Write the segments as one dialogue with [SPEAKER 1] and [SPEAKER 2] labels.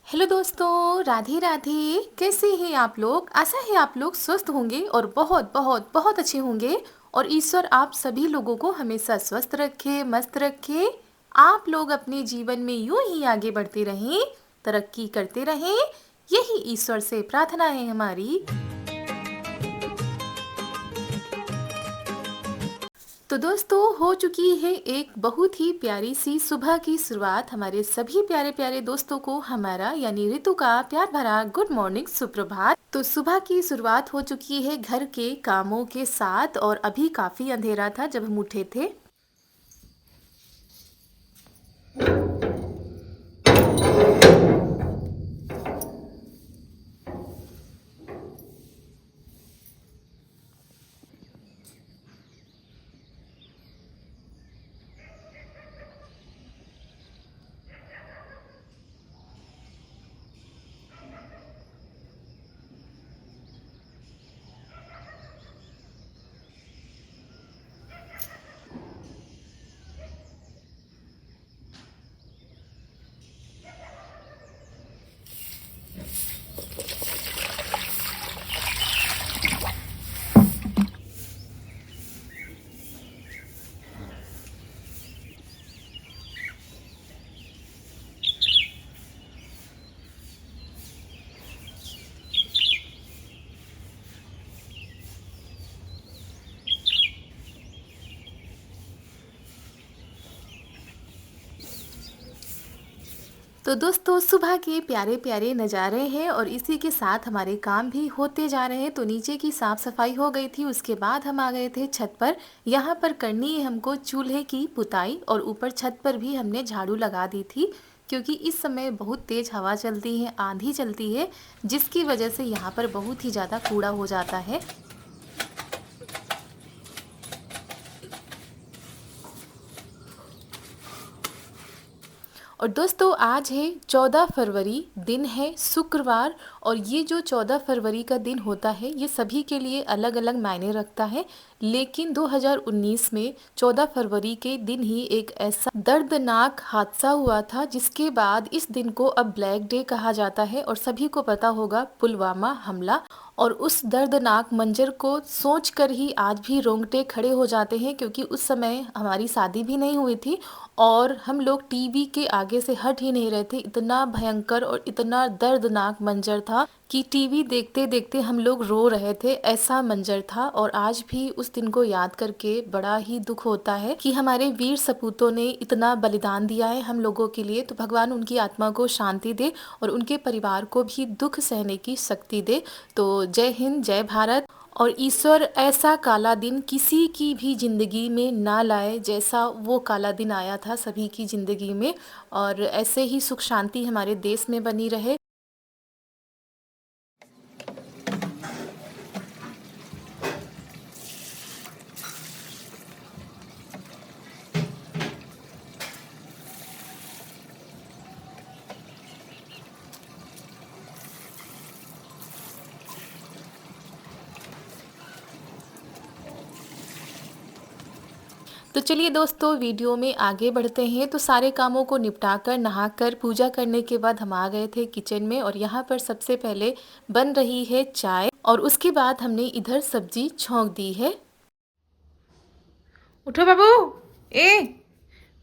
[SPEAKER 1] Hello दोस्तों, राधे राधे। कैसे हैं आप लोग? आशा है आप लोग स्वस्थ होंगे और बहुत बहुत बहुत अच्छे होंगे। और ईश्वर आप सभी लोगों को हमेशा स्वस्थ रखे, मस्त रखे। आप लोग अपने जीवन में यूं ही आगे बढ़ते रहें, तरक्की करते रहें। यही ईश्वर से प्रार्थना है हमारी। तो दोस्तों, हो चुकी है एक बहुत ही प्यारी सी सुबह की शुरुआत। हमारे सभी प्यारे प्यारे दोस्तों को हमारा यानी ऋतु का प्यार भरा गुड मॉर्निंग, सुप्रभात। तो सुबह की शुरुआत हो चुकी है घर के कामों के साथ, और अभी काफी अंधेरा था जब हम उठे थे। तो दोस्तों, सुबह के प्यारे प्यारे नज़ारे हैं और इसी के साथ हमारे काम भी होते जा रहे हैं। तो नीचे की साफ़ सफाई हो गई थी, उसके बाद हम आ गए थे छत पर। यहाँ पर करनी है हमको चूल्हे की पुताई, और ऊपर छत पर भी हमने झाड़ू लगा दी थी, क्योंकि इस समय बहुत तेज़ हवा चलती है, आंधी चलती है, जिसकी वजह से यहाँ पर बहुत ही ज़्यादा कूड़ा हो जाता है। और दोस्तों, आज है 14 फरवरी, दिन है शुक्रवार। और ये जो 14 फरवरी का दिन होता है, ये सभी के लिए अलग अलग मायने रखता है। लेकिन 2019 में 14 फरवरी के दिन ही एक ऐसा दर्दनाक हादसा हुआ था, जिसके बाद इस दिन को अब ब्लैक डे कहा जाता है। और सभी को पता होगा, पुलवामा हमला। और उस दर्दनाक मंजर को सोचकर ही आज भी रोंगटे खड़े हो जाते हैं, क्योंकि उस समय हमारी शादी भी नहीं हुई थी और हम लोग टीवी के आगे से हट ही नहीं रहे थे। इतना भयंकर और इतना दर्दनाक मंजर था कि टीवी देखते देखते हम लोग रो रहे थे, ऐसा मंजर था। और आज भी उस दिन को याद करके बड़ा ही दुख होता है कि हमारे वीर सपूतों ने इतना बलिदान दिया है हम लोगों के लिए। तो भगवान उनकी आत्मा को शांति दे और उनके परिवार को भी दुख सहने की शक्ति दे। तो जय हिंद, जय भारत। और ईश्वर ऐसा काला दिन किसी की भी ज़िंदगी में ना लाए, जैसा वो काला दिन आया था सभी की ज़िंदगी में। और ऐसे ही सुख शांति हमारे देश में बनी रहे। तो चलिए दोस्तों, वीडियो में आगे बढ़ते हैं। तो सारे कामों को निपटाकर, नहाकर, पूजा करने के बाद हम आ गए थे किचन में। और यहाँ पर सबसे पहले बन रही है चाय, और उसके बाद हमने इधर सब्जी छौंक दी है। उठो बाबू, ए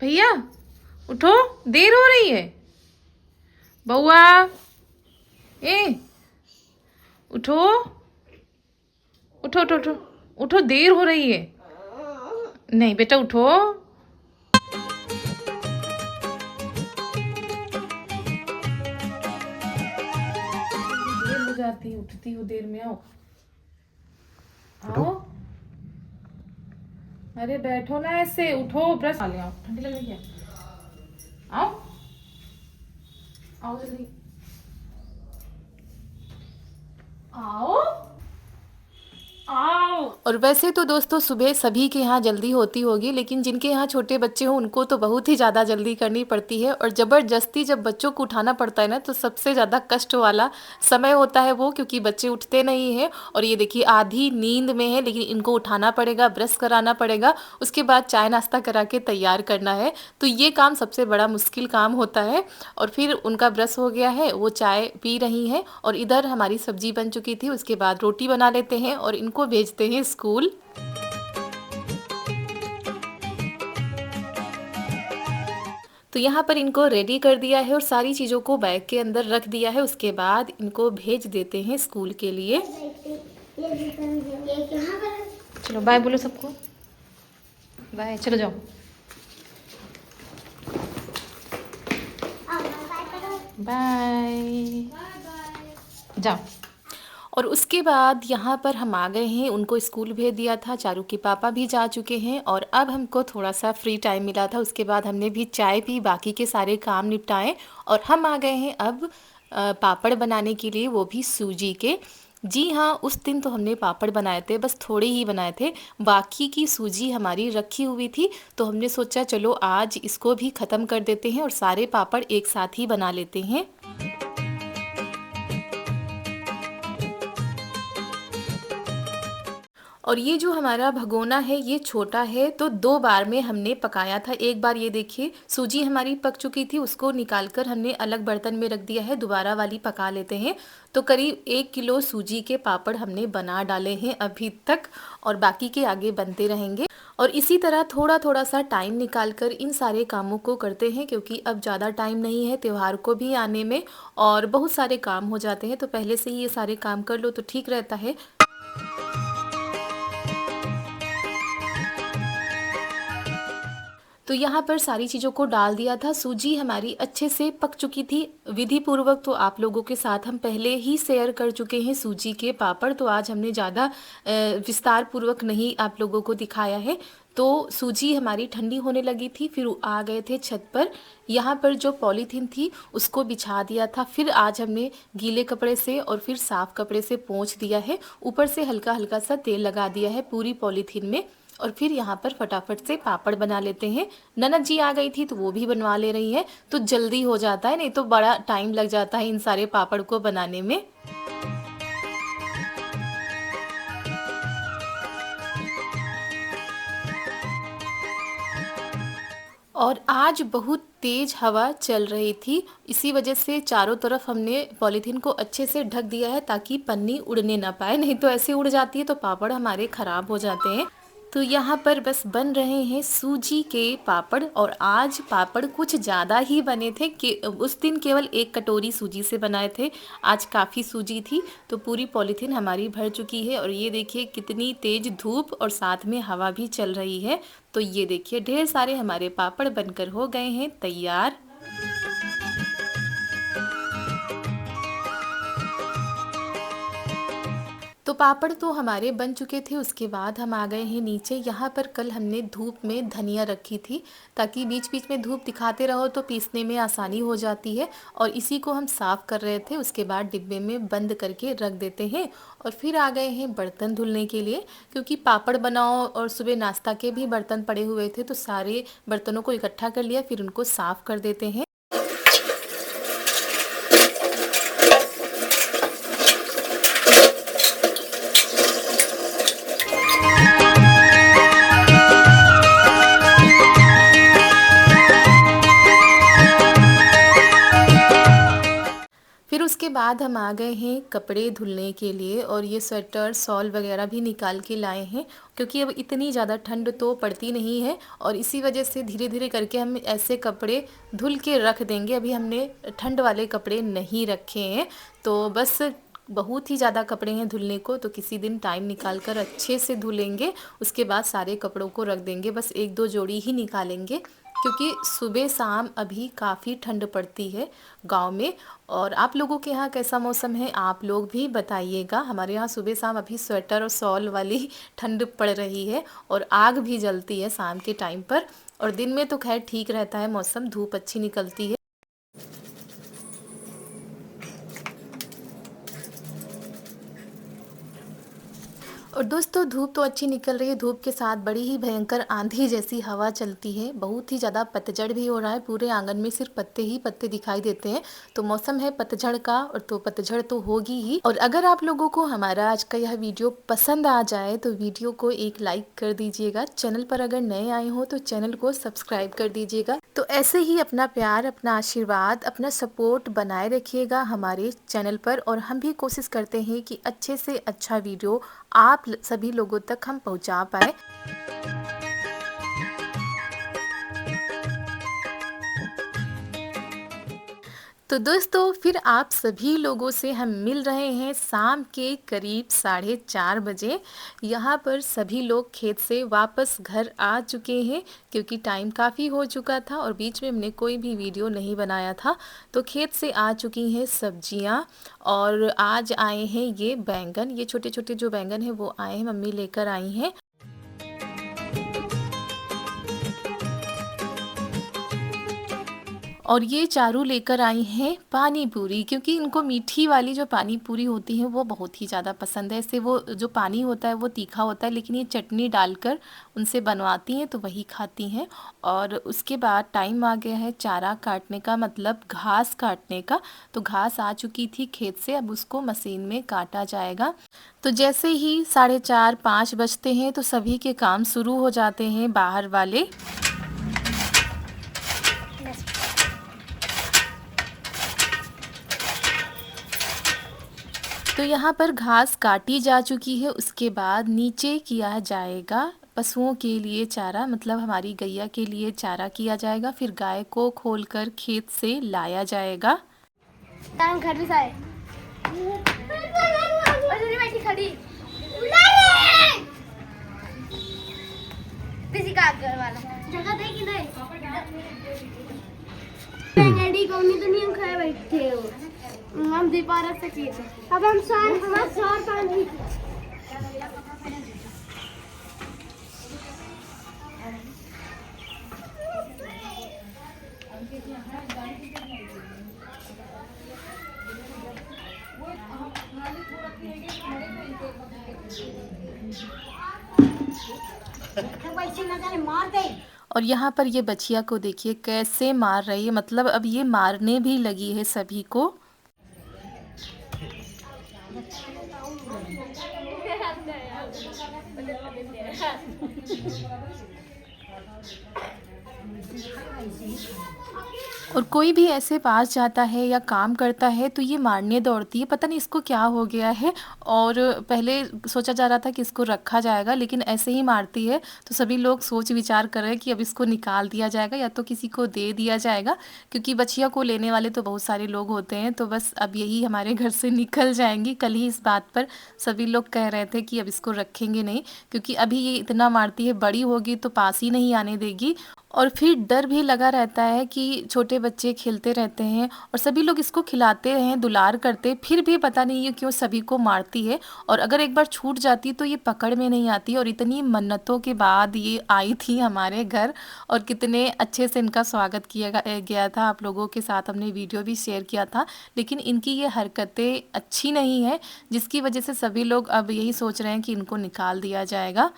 [SPEAKER 1] भैया उठो, देर हो रही है। बउआ, ए उठो उठो उठो उठो उठो, देर हो रही है। नहीं बेटा, उठो। देर हो जाती, उठती हूँ देर में। आओ आओ। अरे बैठो ना ऐसे, उठो, ब्रश खा ले। आओ, ठंडी लग रही है। आओ आओ जल्दी आओ आओ। और वैसे तो दोस्तों सुबह सभी के यहाँ जल्दी होती होगी, लेकिन जिनके यहाँ छोटे बच्चे हों उनको तो बहुत ही ज़्यादा जल्दी करनी पड़ती है। और ज़बरदस्ती जब बच्चों को उठाना पड़ता है ना, तो सबसे ज़्यादा कष्ट वाला समय होता है वो, क्योंकि बच्चे उठते नहीं हैं। और ये देखिए आधी नींद में है, लेकिन इनको उठाना पड़ेगा, ब्रश कराना पड़ेगा, उसके बाद चाय नाश्ता करा के तैयार करना है। तो ये काम सबसे बड़ा मुश्किल काम होता है। और फिर उनका ब्रश हो गया है, वो चाय पी रही हैं, और इधर हमारी सब्जी बन चुकी थी। उसके बाद रोटी बना लेते हैं और इनको भेजते हैं स्कूल। तो यहाँ पर इनको रेडी कर दिया है और सारी चीज़ों को बैग के अंदर रख दिया है। उसके बाद इनको भेज देते हैं स्कूल के लिए। चलो बाय बोलो सबको, बाय, चलो जाओ, बाय, जाओ। और उसके बाद यहाँ पर हम आ गए हैं, उनको स्कूल भेज दिया था, चारू के पापा भी जा चुके हैं और अब हमको थोड़ा सा फ्री टाइम मिला था। उसके बाद हमने भी चाय पी, बाकी के सारे काम निपटाए और हम आ गए हैं अब पापड़ बनाने के लिए, वो भी सूजी के। जी हाँ, उस दिन तो हमने पापड़ बनाए थे, बस थोड़े ही बनाए थे, बाकी की सूजी हमारी रखी हुई थी। तो हमने सोचा चलो आज इसको भी ख़त्म कर देते हैं और सारे पापड़ एक साथ ही बना लेते हैं। और ये जो हमारा भगोना है ये छोटा है, तो 2 बार में हमने पकाया था। एक बार ये देखिए सूजी हमारी पक चुकी थी, उसको निकाल कर हमने अलग बर्तन में रख दिया है, दोबारा वाली पका लेते हैं। तो करीब 1 किलो सूजी के पापड़ हमने बना डाले हैं अभी तक, और बाकी के आगे बनते रहेंगे। और इसी तरह थोड़ा थोड़ा सा टाइम निकाल कर इन सारे कामों को करते हैं, क्योंकि अब ज़्यादा टाइम नहीं है त्योहार को भी आने में, और बहुत सारे काम हो जाते हैं। तो पहले से ही ये सारे काम कर लो तो ठीक रहता है। तो यहाँ पर सारी चीज़ों को डाल दिया था, सूजी हमारी अच्छे से पक चुकी थी विधि पूर्वक। तो आप लोगों के साथ हम पहले ही शेयर कर चुके हैं सूजी के पापड़, तो आज हमने ज़्यादा विस्तार पूर्वक नहीं आप लोगों को दिखाया है। तो सूजी हमारी ठंडी होने लगी थी, फिर आ गए थे छत पर। यहाँ पर जो पॉलीथीन थी उसको बिछा दिया था, फिर आज हमने गीले कपड़े से और फिर साफ़ कपड़े से पोंछ दिया है, ऊपर से हल्का हल्का सा तेल लगा दिया है पूरी पॉलीथीन में। और फिर यहाँ पर फटाफट से पापड़ बना लेते हैं। ननद जी आ गई थी तो वो भी बनवा ले रही है, तो जल्दी हो जाता है, नहीं तो बड़ा टाइम लग जाता है इन सारे पापड़ को बनाने में। और आज बहुत तेज़ हवा चल रही थी, इसी वजह से चारों तरफ हमने पॉलीथीन को अच्छे से ढक दिया है ताकि पन्नी उड़ने ना पाए, नहीं तो ऐसे उड़ जाती है तो पापड़ हमारे ख़राब हो जाते हैं। तो यहाँ पर बस बन रहे हैं सूजी के पापड़, और आज पापड़ कुछ ज़्यादा ही बने थे कि उस दिन केवल 1 कटोरी सूजी से बनाए थे, आज काफ़ी सूजी थी तो पूरी पॉलीथीन हमारी भर चुकी है। और ये देखिए कितनी तेज़ धूप और साथ में हवा भी चल रही है। तो ये देखिए ढेर सारे हमारे पापड़ बनकर हो गए हैं तैयार। तो पापड़ तो हमारे बन चुके थे, उसके बाद हम आ गए हैं नीचे। यहाँ पर कल हमने धूप में धनिया रखी थी, ताकि बीच बीच में धूप दिखाते रहो तो पीसने में आसानी हो जाती है। और इसी को हम साफ़ कर रहे थे, उसके बाद डिब्बे में बंद करके रख देते हैं। और फिर आ गए हैं बर्तन धुलने के लिए, क्योंकि पापड़ बनाओ और सुबह नाश्ता के भी बर्तन पड़े हुए थे, तो सारे बर्तनों को इकट्ठा कर लिया, फिर उनको साफ़ कर देते हैं। फिर उसके बाद हम आ गए हैं कपड़े धुलने के लिए, और ये स्वेटर शॉल वगैरह भी निकाल के लाए हैं, क्योंकि अब इतनी ज़्यादा ठंड तो पड़ती नहीं है, और इसी वजह से धीरे धीरे करके हम ऐसे कपड़े धुल के रख देंगे। अभी हमने ठंड वाले कपड़े नहीं रखे हैं, तो बस बहुत ही ज़्यादा कपड़े हैं धुलने को, तो किसी दिन टाइम निकाल कर अच्छे से धुलेंगे, उसके बाद सारे कपड़ों को रख देंगे, बस 1-2 जोड़ी ही निकालेंगे, क्योंकि सुबह शाम अभी काफ़ी ठंड पड़ती है गांव में। और आप लोगों के यहाँ कैसा मौसम है आप लोग भी बताइएगा। हमारे यहाँ सुबह शाम अभी स्वेटर और शॉल वाली ठंड पड़ रही है, और आग भी जलती है शाम के टाइम पर, और दिन में तो खैर ठीक रहता है मौसम, धूप अच्छी निकलती है। और दोस्तों धूप तो अच्छी निकल रही है, धूप के साथ बड़ी ही भयंकर आंधी जैसी हवा चलती है, बहुत ही ज़्यादा पतझड़ भी हो रहा है, पूरे आंगन में सिर्फ पत्ते ही पत्ते दिखाई देते हैं। तो मौसम है पतझड़ का, और तो पतझड़ तो होगी ही। और अगर आप लोगों को हमारा आज का यह वीडियो पसंद आ जाए तो वीडियो को एक लाइक कर दीजिएगा। चैनल पर अगर नए आए हो तो चैनल को सब्सक्राइब कर दीजिएगा। तो ऐसे ही अपना प्यार, अपना आशीर्वाद, अपना सपोर्ट बनाए रखिएगा हमारे चैनल पर, और हम भी कोशिश करते हैं कि अच्छे से अच्छा वीडियो आप सभी लोगों तक हम पहुंचा पाए। तो दोस्तों फिर आप सभी लोगों से हम मिल रहे हैं शाम के करीब 4:30 बजे। यहाँ पर सभी लोग खेत से वापस घर आ चुके हैं, क्योंकि टाइम काफ़ी हो चुका था और बीच में हमने कोई भी वीडियो नहीं बनाया था। तो खेत से आ चुकी हैं सब्जियाँ, और आज आए हैं ये बैंगन, ये छोटे छोटे जो बैंगन हैं वो आए हैं, मम्मी लेकर आई हैं। और ये चारू लेकर आई हैं पानी पूरी, क्योंकि इनको मीठी वाली जो पानी पूरी होती है वो बहुत ही ज़्यादा पसंद है। इससे वो जो पानी होता है वो तीखा होता है, लेकिन ये चटनी डालकर उनसे बनवाती हैं तो वही खाती हैं। और उसके बाद टाइम आ गया है चारा काटने का, मतलब घास काटने का। तो घास आ चुकी थी खेत से, अब उसको मशीन में काटा जाएगा। तो जैसे ही 4:30-5 बजते हैं तो सभी के काम शुरू हो जाते हैं बाहर वाले। तो यहाँ पर घास काटी जा चुकी है, उसके बाद नीचे किया जाएगा पशुओं के लिए चारा, मतलब हमारी गैया के लिए चारा किया जाएगा। फिर गाय को खोलकर खेत से लाया जाएगा।
[SPEAKER 2] घर भी साए बैठी खड़ी किसी का घर वाला जगह दे कि नहीं रेडी कौनी तो नहीं हम खाए बैठे हो। हम दीपारत से किए थे, अब हम हमारा सौर पानी मार दे।
[SPEAKER 1] और यहाँ पर ये बछिया को देखिए कैसे मार रही है, मतलब अब ये मारने भी लगी है सभी को। और कोई भी ऐसे पास जाता है या काम करता है तो ये मारने दौड़ती है, पता नहीं इसको क्या हो गया है। और पहले सोचा जा रहा था कि इसको रखा जाएगा, लेकिन ऐसे ही मारती है। तो सभी लोग सोच विचार कर रहे हैं कि अब इसको निकाल दिया जाएगा या तो किसी को दे दिया जाएगा, क्योंकि बछिया को लेने वाले तो बहुत सारे लोग होते हैं। तो बस अब यही हमारे घर से निकल जाएंगी। कल ही इस बात पर सभी लोग कह रहे थे कि अब इसको रखेंगे नहीं, क्योंकि अभी ये इतना मारती है, बड़ी होगी तो पास ही नहीं आने देगी। और फिर डर भी लगा रहता है कि छोटे बच्चे खेलते रहते हैं और सभी लोग इसको खिलाते हैं, दुलार करते, फिर भी पता नहीं ये क्यों सभी को मारती है। और अगर एक बार छूट जाती तो ये पकड़ में नहीं आती। और इतनी मन्नतों के बाद ये आई थी हमारे घर, और कितने अच्छे से इनका स्वागत किया गया था। आप लोगों के साथ हमने वीडियो भी शेयर किया था, लेकिन इनकी ये हरकतें अच्छी नहीं है, जिसकी वजह से सभी लोग अब यही सोच रहे हैं कि इनको निकाल दिया जाएगा।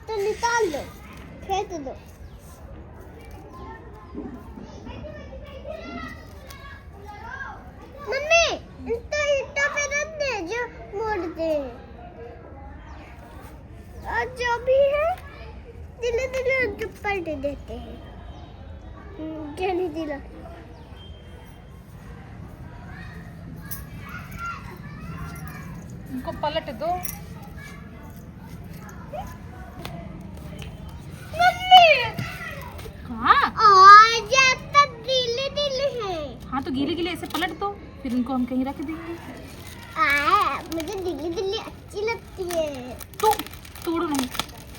[SPEAKER 2] तो निकाल दो, फेंक दो। मम्मी तो ईटा पे रख दे जो मोड़ते हैं, और जो भी है दिले दिले पलट देते हैं। जल्दी दिला
[SPEAKER 1] इनको पलट दो।
[SPEAKER 2] मम्मी हाँ, और जब तक दिले दिले हैं।
[SPEAKER 1] हाँ तो गीले गीले ऐसे पलट दो, फिर उनको हम कहीं रख देंगे।
[SPEAKER 2] मुझे दिल्ली दिल्ली अच्छी लगती है।
[SPEAKER 1] तो तोड़ो नहीं।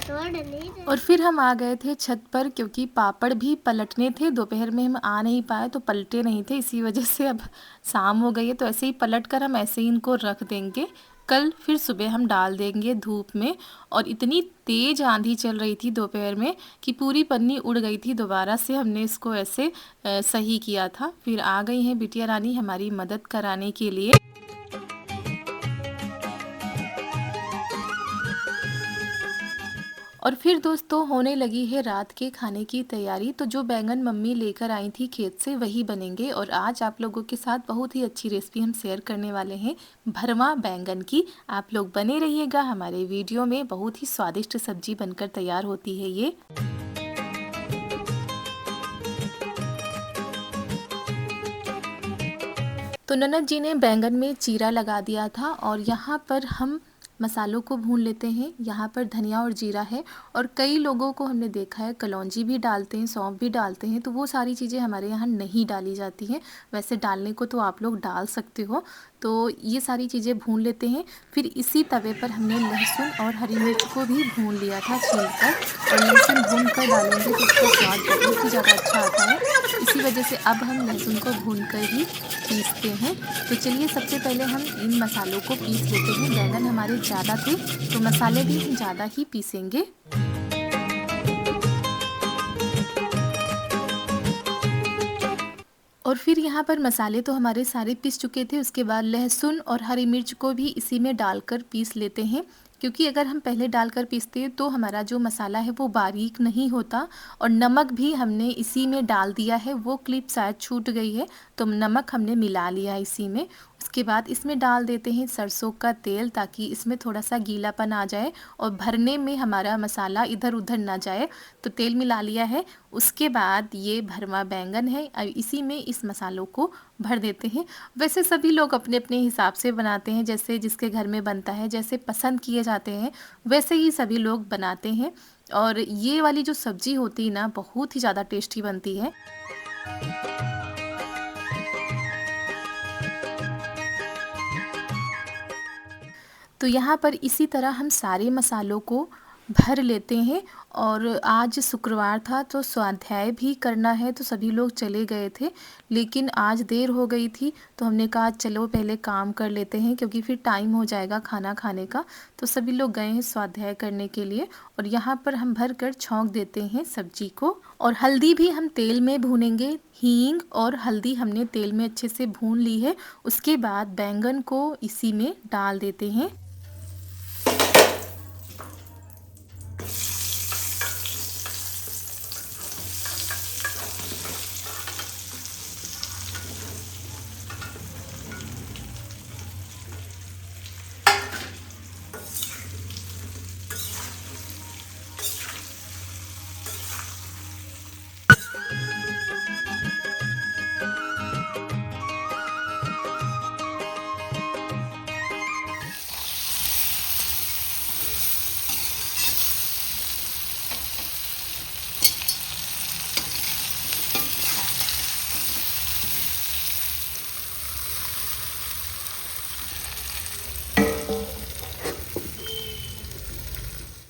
[SPEAKER 2] तोड़ नहीं।
[SPEAKER 1] और फिर हम आ गए थे छत पर, क्योंकि पापड़ भी पलटने थे। दोपहर में हम आ नहीं पाए तो पलटे नहीं थे, इसी वजह से अब शाम हो गई है, तो ऐसे ही पलट कर हम ऐसे ही इनको रख देंगे। कल फिर सुबह हम डाल देंगे धूप में। और इतनी तेज आंधी चल रही थी दोपहर में कि पूरी पन्नी उड़ गई थी। दोबारा से हमने इसको ऐसे सही किया था। फिर आ गई हैं बिटिया रानी हमारी मदद कराने के लिए। और फिर दोस्तों होने लगी है रात के खाने की तैयारी। तो जो बैंगन मम्मी लेकर आई थी खेत से वही बनेंगे। और आज आप लोगों के साथ बहुत ही अच्छी रेसिपी हम शेयर करने वाले हैं, भरवा बैंगन की। आप लोग बने रहिएगा हमारे वीडियो में, बहुत ही स्वादिष्ट सब्जी बनकर तैयार होती है ये। तो ननद जी ने बैंगन में चीरा लगा दिया था और यहाँ पर हम मसालों को भून लेते हैं। यहाँ पर धनिया और जीरा है, और कई लोगों को हमने देखा है कलौंजी भी डालते हैं, सौंफ भी डालते हैं। तो वो सारी चीज़ें हमारे यहाँ नहीं डाली जाती हैं। वैसे डालने को तो आप लोग डाल सकते हो। तो ये सारी चीज़ें भून लेते हैं। फिर इसी तवे पर हमने लहसुन और हरी मिर्च को भी भून लिया था छीलकर। और लहसुन भून कर डालेंगे तो उसका स्वाद बहुत ही ज़्यादा अच्छा आता है। इसी वजह से अब हम लहसुन को भून कर ही पीसते हैं। तो चलिए सबसे पहले हम इन मसालों को पीस लेते हैं। बैंगन हमारे ज़्यादा थे तो मसाले भी हम ज़्यादा ही पीसेंगे। और फिर यहाँ पर मसाले तो हमारे सारे पीस चुके थे। उसके बाद लहसुन और हरी मिर्च को भी इसी में डालकर पीस लेते हैं, क्योंकि अगर हम पहले डालकर पीसते हैं तो हमारा जो मसाला है वो बारीक नहीं होता। और नमक भी हमने इसी में डाल दिया है, वो क्लिप शायद छूट गई है, तो नमक हमने मिला लिया इसी में। उसके बाद इसमें डाल देते हैं सरसों का तेल, ताकि इसमें थोड़ा सा गीलापन आ जाए और भरने में हमारा मसाला इधर उधर ना जाए। तो तेल मिला लिया है। उसके बाद ये भरवा बैंगन है, अब इसी में इस मसालों को भर देते हैं। वैसे सभी लोग अपने अपने हिसाब से बनाते हैं, जैसे जिसके घर में बनता है, जैसे पसंद किए जाते हैं वैसे ही सभी लोग बनाते हैं। और ये वाली जो सब्ज़ी होती है ना, बहुत ही ज़्यादा टेस्टी बनती है। तो यहाँ पर इसी तरह हम सारे मसालों को भर लेते हैं। और आज शुक्रवार था तो स्वाध्याय भी करना है, तो सभी लोग चले गए थे। लेकिन आज देर हो गई थी तो हमने कहा चलो पहले काम कर लेते हैं, क्योंकि फिर टाइम हो जाएगा खाना खाने का। तो सभी लोग गए हैं स्वाध्याय करने के लिए। और यहाँ पर हम भर कर छौंक देते हैं सब्जी को। और हल्दी भी हम तेल में भूनेंगे। हींग और हल्दी हमने तेल में अच्छे से भून ली है। उसके बाद बैंगन को इसी में डाल देते हैं।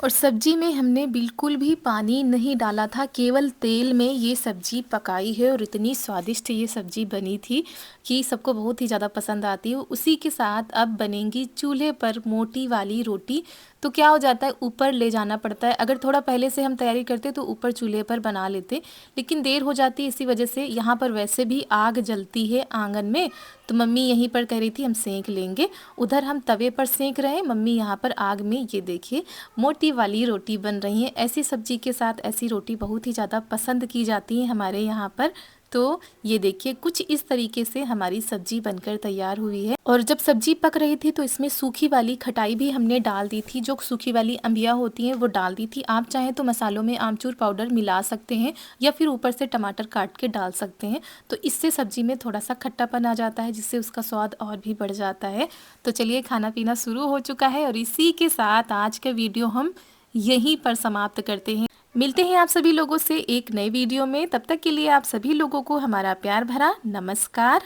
[SPEAKER 1] और सब्जी में हमने बिल्कुल भी पानी नहीं डाला था, केवल तेल में ये सब्जी पकाई है। और इतनी स्वादिष्ट ये सब्जी बनी थी कि सबको बहुत ही ज़्यादा पसंद आती है। उसी के साथ अब बनेंगी चूल्हे पर मोटी वाली रोटी। तो क्या हो जाता है, ऊपर ले जाना पड़ता है। अगर थोड़ा पहले से हम तैयारी करते तो ऊपर चूल्हे पर बना लेते, लेकिन देर हो जाती है इसी वजह से। यहाँ पर वैसे भी आग जलती है आंगन में, तो मम्मी यहीं पर कह रही थी हम सेंक लेंगे। उधर हम तवे पर सेंक रहे हैं, मम्मी यहाँ पर आग में। ये देखिए मोटी वाली रोटी बन रही है। ऐसी सब्जी के साथ ऐसी रोटी बहुत ही ज़्यादा पसंद की जाती है हमारे यहाँ पर। तो ये देखिए कुछ इस तरीके से हमारी सब्जी बनकर तैयार हुई है। और जब सब्जी पक रही थी तो इसमें सूखी वाली खटाई भी हमने डाल दी थी, जो सूखी वाली अंबिया होती हैं वो डाल दी थी। आप चाहें तो मसालों में आमचूर पाउडर मिला सकते हैं, या फिर ऊपर से टमाटर काट के डाल सकते हैं। तो इससे सब्जी में थोड़ा सा खट्टापन आ जाता है, जिससे उसका स्वाद और भी बढ़ जाता है। तो चलिए खाना पीना शुरू हो चुका है, और इसी के साथ आज का वीडियो हम यहीं पर समाप्त करते हैं। मिलते हैं आप सभी लोगों से एक नए वीडियो में। तब तक के लिए आप सभी लोगों को हमारा प्यार भरा नमस्कार।